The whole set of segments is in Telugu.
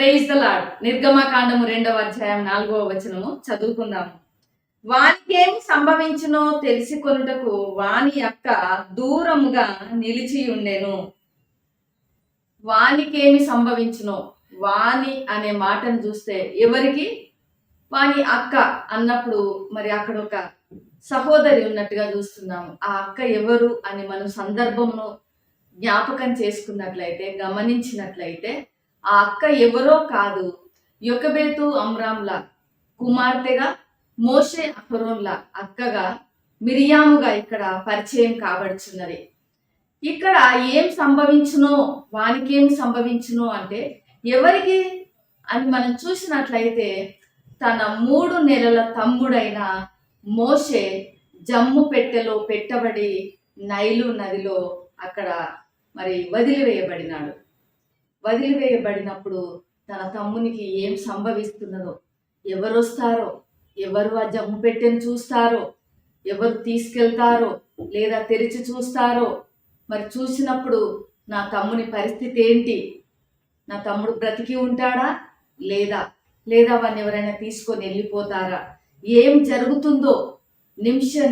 Praise the lord. నిర్గమకాండము 2వ అధ్యాయం 4వ వచనము చదువుకుందాము. వానికేమి సంభవించునో తెలిసి కొనుటకు వాని అక్క దూరముగా నిలిచి ఉండెను. వానికేమి సంభవించునో, వాని అనే మాటను చూస్తే ఎవరికి? వాని అక్క అన్నప్పుడు మరి అక్కడ ఒక సహోదరి ఉన్నట్టుగా చూస్తున్నాము. ఆ అక్క ఎవరు అని మనం సందర్భమును జ్ఞాపకం చేసుకున్నట్లయితే, గమనించినట్లయితే ఆ అక్క ఎవరో కాదు, యొకెబెతు అమ్రాంల కుమార్తెగా, మోషే అహరోన్ల అక్కగా, మిరియాముగా ఇక్కడ పరిచయం కాబడుచున్నది. ఇక్కడ ఏం సంభవించునో, వానికేం సంభవించునో అంటే ఎవరికి అని మనం చూసినట్లయితే తన 3 నెలల తమ్ముడైన మోషే జమ్ము పెట్టెలో పెట్టబడి నైలు నదిలో అక్కడ మరి వదిలివేయబడినాడు. వదిలివేయబడినప్పుడు తన తమ్మునికి ఏం సంభవిస్తున్నదో, ఎవరు వస్తారో, ఎవరు ఆ జమ్ము పెట్టెను చూస్తారో, ఎవరు తీసుకెళ్తారో లేదా తెరిచి చూస్తారో, మరి చూసినప్పుడు నా తమ్ముని పరిస్థితి ఏంటి, నా తమ్ముడు బ్రతికి ఉంటాడా లేదా వాడిని ఎవరైనా తీసుకొని వెళ్ళిపోతారా, ఏం జరుగుతుందో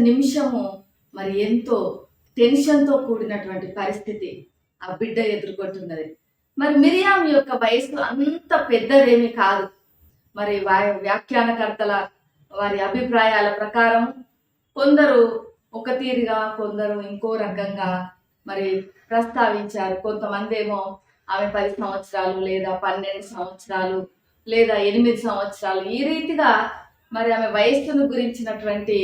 నిమిషము మరి ఎంతో టెన్షన్తో కూడినటువంటి పరిస్థితి ఆ బిడ్డ ఎదుర్కొంటున్నది. మరి మిరియాం యొక్క వయసు అంత పెద్దదేమి కాదు. మరి వ్యాఖ్యానకర్తల వారి అభిప్రాయాల ప్రకారం కొందరు ఒక తీరుగా, కొందరు ఇంకో రకంగా మరి ప్రస్తావించారు. కొంతమంది ఏమో ఆమె 10 సంవత్సరాలు లేదా 12 సంవత్సరాలు లేదా 8 సంవత్సరాలు ఈ రీతిగా మరి ఆమె వయస్సును గురించినటువంటి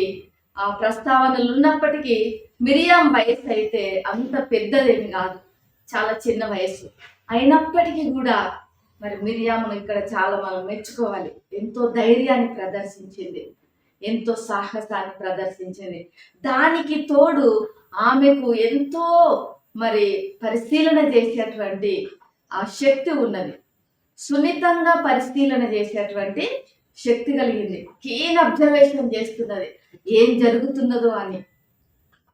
ఆ ప్రస్తావనలు ఉన్నప్పటికీ మిరియాం వయసు అయితే అంత పెద్దదేమి కాదు, చాలా చిన్న వయసు. అయినప్పటికీ కూడా మరి మిరియామును ఇక్కడ చాలా మనం మెచ్చుకోవాలి. ఎంతో ధైర్యాన్ని ప్రదర్శించింది, ఎంతో సాహసాన్ని ప్రదర్శించింది. దానికి తోడు ఆమెకు ఎంతో మరి పరిశీలన చేసేటువంటి ఆ శక్తి ఉన్నది. సున్నితంగా పరిశీలన చేసేటువంటి శక్తి కలిగింది. కీన్ అబ్జర్వేషన్ చేస్తున్నది ఏం జరుగుతున్నదో అని.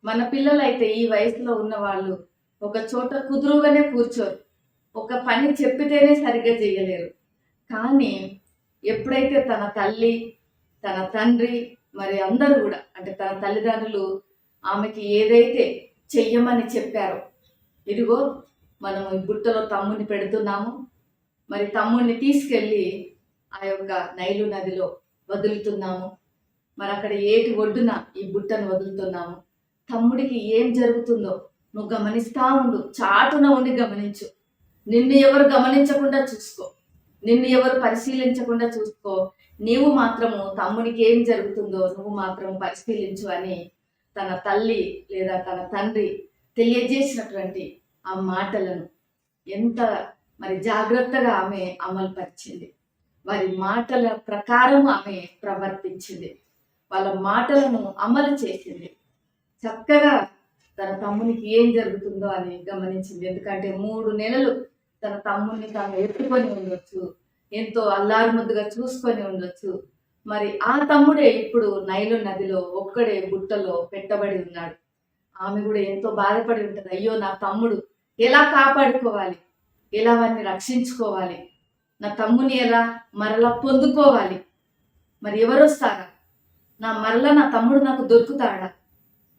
మన పిల్లలైతే ఈ వయసులో ఉన్న వాళ్ళు ఒక చోట కుదురుగానే కూర్చోరు, ఒక పని చెప్పితేనే సరిగ్గా చేయలేరు. కానీ ఎప్పుడైతే తన తల్లి, తన తండ్రి మరి అందరూ కూడా అంటే తన తల్లిదండ్రులు ఆమెకి ఏదైతే చెయ్యమని చెప్పారో, ఇదిగో మనం ఈ బుట్టలో తమ్ముడిని పెడుతున్నాము, మరి తమ్ముడిని తీసుకెళ్ళి ఆ యొక్క నైలు నదిలో వదులుతున్నాము, మరి అక్కడ ఏటి ఒడ్డున ఈ బుట్టను వదులుతున్నాము, తమ్ముడికి ఏం జరుగుతుందో నువ్వు గమనిస్తా ఉండు, చాటున ఉండి గమనించు, నిన్ను ఎవరు గమనించకుండా చూసుకో, నిన్ను ఎవరు పరిశీలించకుండా చూసుకో, నీవు మాత్రము తమ్ముడికి ఏం జరుగుతుందో నువ్వు మాత్రం పరిశీలించు అని తన తల్లి లేదా తన తండ్రి తెలియజేసినటువంటి ఆ మాటలను ఎంత మరి జాగ్రత్తగా ఆమె అమలుపరిచింది. వారి మాటల ప్రకారం ఆమె ప్రవర్తించింది, వాళ్ళ మాటలను అమలు చేసింది. చక్కగా తన తమ్మునికి ఏం జరుగుతుందో అని గమనించింది. ఎందుకంటే 3 నెలలు తన తమ్ముడిని తాను ఎత్తుకొని ఉండొచ్చు, ఎంతో అల్లారు ముద్దుగా చూసుకొని ఉండొచ్చు. మరి ఆ తమ్ముడే ఇప్పుడు నైలు నదిలో ఒక్కడే బుట్టలో పెట్టబడి ఉన్నాడు. ఆమె కూడా ఎంతో బాధపడి ఉంటుంది. అయ్యో నా తమ్ముడు ఎలా కాపాడుకోవాలి, ఎలా వారిని రక్షించుకోవాలి, నా తమ్ముని ఎలా మరలా పొందుకోవాలి, మరి ఎవరు వస్తారా, మరలా నా తమ్ముడు నాకు దొరుకుతాడా,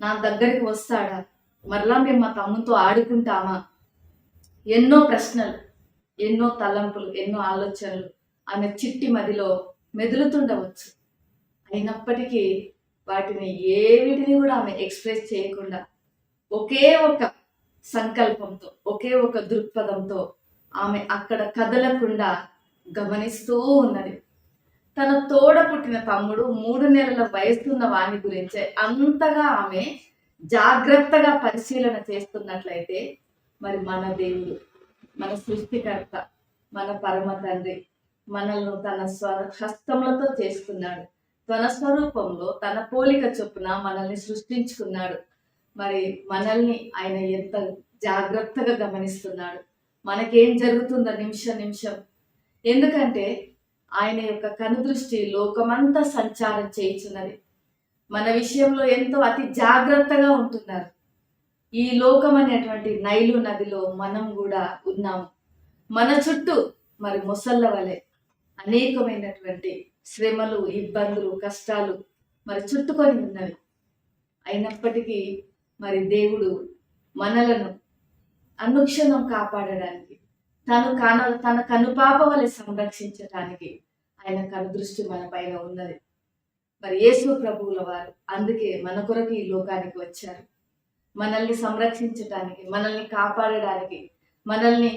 నా దగ్గరికి వస్తాడా, మరలా మేము మా తమ్ముతో ఆడుకుంటామా, ఎన్నో ప్రశ్నలు, ఎన్నో తలంపులు, ఎన్నో ఆలోచనలు ఆమె చిట్టి మదిలో మెదులుతుండవచ్చు. అయినప్పటికీ వాటిని ఏవిటిని కూడా ఆమె ఎక్స్ప్రెస్ చేయకుండా ఒకే ఒక సంకల్పంతో, ఒకే ఒక దృక్పథంతో ఆమె అక్కడ కదలకుండా గమనిస్తూ ఉన్నది. తన తోడ పుట్టిన తమ్ముడు 3 నెలల వయసున్న వాని గురించే అంతగా ఆమె జాగ్రత్తగా పరిశీలన చేస్తున్నట్లయితే మరి మన దేవుడు, మన సృష్టికర్త, మన పరమ తండ్రి మనల్ని తన హస్తములతో చేసుకున్నాడు. తన స్వరూపంలో తన పోలిక చొప్పున మనల్ని సృష్టించుకున్నాడు. మరి మనల్ని ఆయన ఎంత జాగ్రత్తగా గమనిస్తున్నాడు, మనకేం జరుగుతుందో నిమిషం. ఎందుకంటే ఆయన యొక్క కనుదృష్టి లోకమంతా సంచారం చేయుచున్నది. మన విషయంలో ఎంతో అతి జాగ్రత్తగా ఉంటున్నారు. ఈ లోకం అనేటువంటి నైలు నదిలో మనం కూడా ఉన్నాము. మన చుట్టూ మరి మొసళ్ళ వలె అనేకమైనటువంటి శ్రమలు, ఇబ్బందులు, కష్టాలు మరి చుట్టుకొని ఉన్నవి. అయినప్పటికీ మరి దేవుడు మనలను అనుక్షణం కాపాడడానికి, తన కనుపాప వలె సంరక్షించడానికి ఆయన కనుదృష్టి మన పైన ఉన్నది. మరి యేసు ప్రభువుల వారు అందుకే మన కొరకు ఈ లోకానికి వచ్చారు. మనల్ని సంరక్షించటానికి, మనల్ని కాపాడడానికి, మనల్ని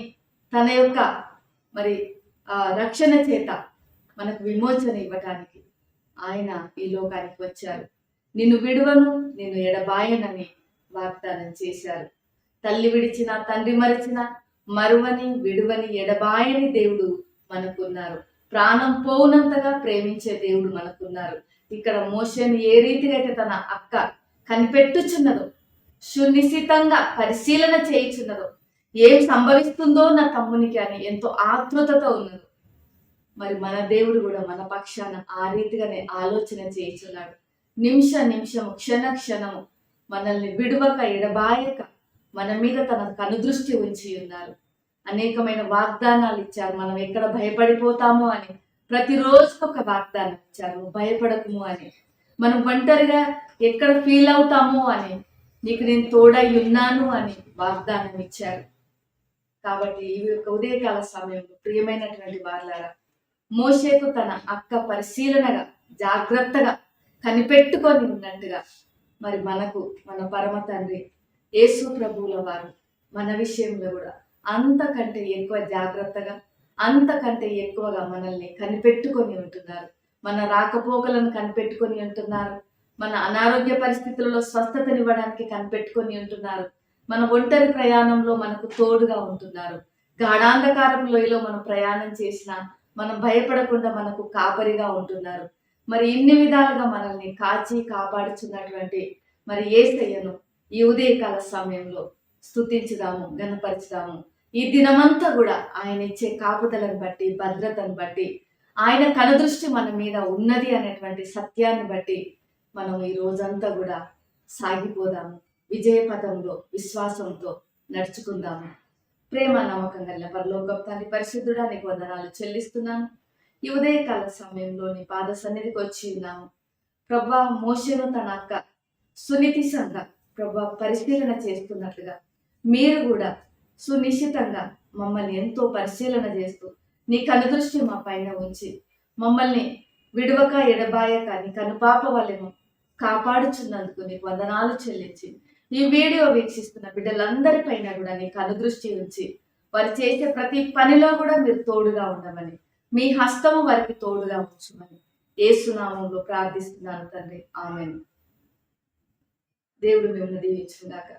తన యొక్క మరి రక్షణ చేత మనకు విమోచన ఇవ్వటానికి ఆయన ఈ లోకానికి వచ్చారు. నిన్ను విడువను, నిన్ను ఎడబాయనని వాగ్దానం చేశారు. తల్లి విడిచిన, తండ్రి మరచిన, మరువని, విడువని, ఎడబాయని దేవుడు మనకున్నారు. ప్రాణం పోవునంతగా ప్రేమించే దేవుడు మనకున్నారు. ఇక్కడ మోషేని ఏ రీతిగా అయితే తన అక్క కనిపెట్టుచున్నదో, సునిశ్చితంగా పరిశీలన చేయుచున్నదో, ఏం సంభవిస్తుందో నా తమ్మునికి అని ఎంతో ఆతృతతో ఉన్నదో, మరి మన దేవుడు కూడా మన పక్షాన ఆ రీతిగానే ఆలోచన చేయుచున్నాడు. నిమిష నిమిషము, క్షణ క్షణము మనల్ని విడువక, ఎడబాయక మన మీద తన కనుదృష్టి ఉంచి ఉన్నారు. అనేకమైన వాగ్దానాలు ఇచ్చారు. మనం ఎక్కడ భయపడిపోతామో అని ప్రతిరోజు ఒక వాగ్దానం ఇచ్చారు. భయపడకుము అని. మనం ఒంటరిగా ఎక్కడ ఫీల్ అవుతామో అని, నీకు నేను తోడై ఉన్నాను అని వాగ్దానం ఇచ్చారు. కాబట్టి ఈ యొక్క ఉదయకాల సమయంలో ప్రియమైనటువంటి వారలారా, మోషేకు తన అక్క పరిశీలనగా, జాగ్రత్తగా కనిపెట్టుకొని ఉన్నట్టుగా మరి మనకు మన పరమ తండ్రి యేసు ప్రభువుల వారు మన విషయంలో కూడా అంతకంటే ఎక్కువ జాగ్రత్తగా, అంతకంటే ఎక్కువగా మనల్ని కనిపెట్టుకొని ఉంటున్నారు. మన రాకపోకలను కనిపెట్టుకొని ఉంటున్నారు. మన అనారోగ్య పరిస్థితులలో స్వస్థతనివ్వడానికి కనిపెట్టుకొని ఉంటున్నారు. మన ఒంటరి ప్రయాణంలో మనకు తోడుగా ఉంటున్నారు. గాఢాంధకారం లోయలో మనం ప్రయాణం చేసినా మనం భయపడకుండా మనకు కాపరిగా ఉంటున్నారు. మరి ఇన్ని విధాలుగా మనల్ని కాచి కాపాడుచున్నటువంటి మరి యేసయ్యను ఈ ఉదయకాల సమయంలో స్తుతించుదాము, గణపరచుదాము. ఈ దినమంతా కూడా ఆయన ఇచ్చే కాపుదలను బట్టి, భద్రతను బట్టి, ఆయన కనుదృష్టి మన మీద ఉన్నది అనేటువంటి సత్యాన్ని బట్టి మనం ఈ రోజంతా కూడా సాగిపోదాము. విజయపథంలో విశ్వాసంతో నడుచుకుందాము. ప్రేమ నమ్మకం గల పరలోకపు తండ్రి పరిశుద్ధుడా, నీకు వందనాలు చెల్లిస్తున్నాను. ఈ ఉదయకాల సమయంలో నీ పాద సన్నిధికి వచ్చి ఉన్నాము ప్రభా. మోషేను తన అక్క సునిశ్చితంగా ప్రభా పరిశీలన చేస్తున్నట్లుగా మీరు కూడా సునిశ్చితంగా మమ్మల్ని ఎంతో పరిశీలన చేస్తూ నీ కనుదృష్టి మా పైన ఉంచి మమ్మల్ని విడవక, ఎడబాయక నీ కనుపాప వలెను కాపాడుచున్నందుకు నీకు వందనాలు చెల్లించి, ఈ వీడియో వీక్షిస్తున్న బిడ్డలందరిపైన కూడా నీ కనుదృష్టి ఉంచి వారు చేసే ప్రతి పనిలో కూడా మీరు తోడుగా ఉండమని, మీ హస్తము వారికి తోడుగా ఉంచమని యేసు నామములో ప్రార్థిస్తున్నాను తండ్రి. ఆమేన్. దేవుడు మిమ్మల్ని దీవించుగాక.